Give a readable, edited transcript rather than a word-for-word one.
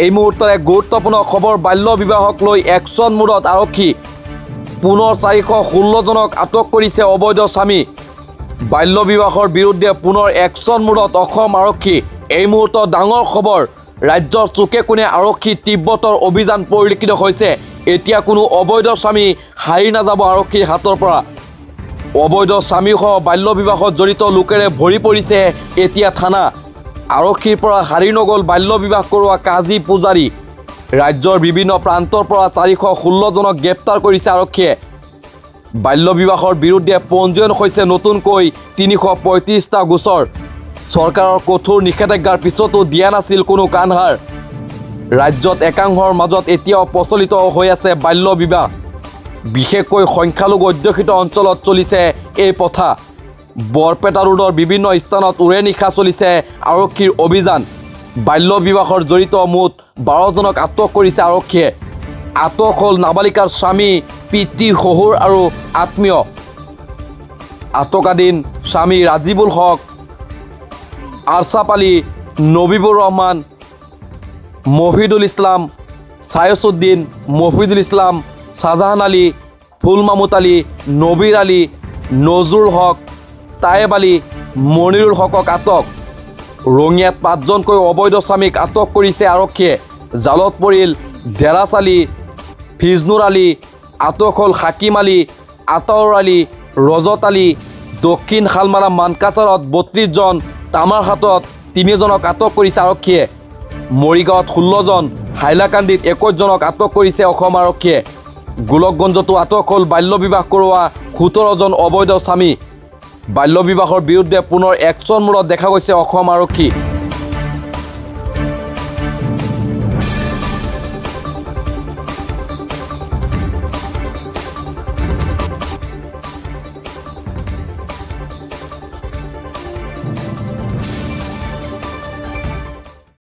এই মুহূৰ্তত এক গুৰুত্বপূৰ্ণ খবৰ বাল্য বিবাহক লৈ একশ্যন মোডত আৰক্ষী পুনৰ 416 জনক আটক কৰিছে অবৈধ স্বামী বাল্য বিবাহৰ বিৰুদ্ধে পুনৰ একশ্যন মোডত অসম আৰক্ষী এই মুহূৰ্তত ডাঙৰ খবৰ ৰাজ্যৰ চুকে কোণে আৰক্ষী তীব্ৰতৰ অভিযান পৰিলক্ষিত হৈছে এতিয়া কোনো অবৈধ স্বামী হাৰি নাযাব আৰক্ষীৰ হাতৰ পৰা অবৈধ স্বামীসহ বাল্য বিবাহত জড়িত লোকেৰে ভৰি পৰিছে এতিয়া থানা আৰক্ষীৰ পৰা হাৰি নগল বাল্য বিবাহ কৰোৱা কাজী পূজাৰী ৰাজ্যৰ বিভিন্ন প্ৰান্তৰ পৰা 416 জনক গ্ৰেপ্তাৰ কৰিছে আৰক্ষীয়ে বাল্য বিবাহৰ বিৰুদ্ধে পঞ্জীয়ন হৈছে নতুনকৈ 335টা গোচৰ চৰকাৰৰ কঠোৰ নিষেধাজ্ঞাৰ পিছতো দিয়া নাছিল কোনো কাণহাৰ ৰাজ্যত একাংশৰ মাজত এতিয়াও প্ৰচলিত হৈ আছে বাল্য বিবাহ বিশেষকৈ সংখ্যালঘু অধ্যুষিত অঞ্চলত চলিছে এই প্ৰথা বৰপেটা ৰোডৰ বিভিন্ন স্থানত উৰে নিশা চলিছে আৰক্ষীৰ অভিযান বাল্য বিবাহৰ জড়িত মুঠ 12 জনক আটক কৰিছে আৰক্ষীয়ে আটক হ'ল নাবালিকাৰ স্বামী পিতৃ শহুৰ আৰু আত্মীয় আটকাধীন স্বামী ৰাজিবুল হক আৰছাপ আলী নবীবুৰ ৰহমান মফিদুল ইছলাম ছায়ছুদ্দিন মফিদুল ইছলাম শাহজাহান আলী ফুল মামুত আলী নবীৰ আলী নজৰুল হক তায়েব আলী মনিৰুল হকক আটক ৰঙিয়াত 5 জনকৈ অবৈধ স্বামীক আটক কৰিছে আৰক্ষীয়ে জালত পৰিল ডেৰাছ আলী ফিজনুৰ আলী আটক হ'ল হাকিম আলী আতাউৰ আলী ৰজত আলী দক্ষিণ শালমাৰা মানকাছাৰত 32 জন তামাৰহাটত 3 জনক আটক কৰিছে আৰক্ষীয়ে মৰিগাঁৱত 16 জন হাইলাকান্দিত 21 জনক আটক কৰিছে অসম আৰক্ষীয়ে গোলকগঞ্জতো আটক হ'ল বাল্য বিবাহ কৰোৱা 17 জন অবৈধ স্বামী বাল্য বিবাহৰ বিৰুদ্ধে পুনৰ একশ্যন মোডত দেখা গৈছে অসম আৰক্ষী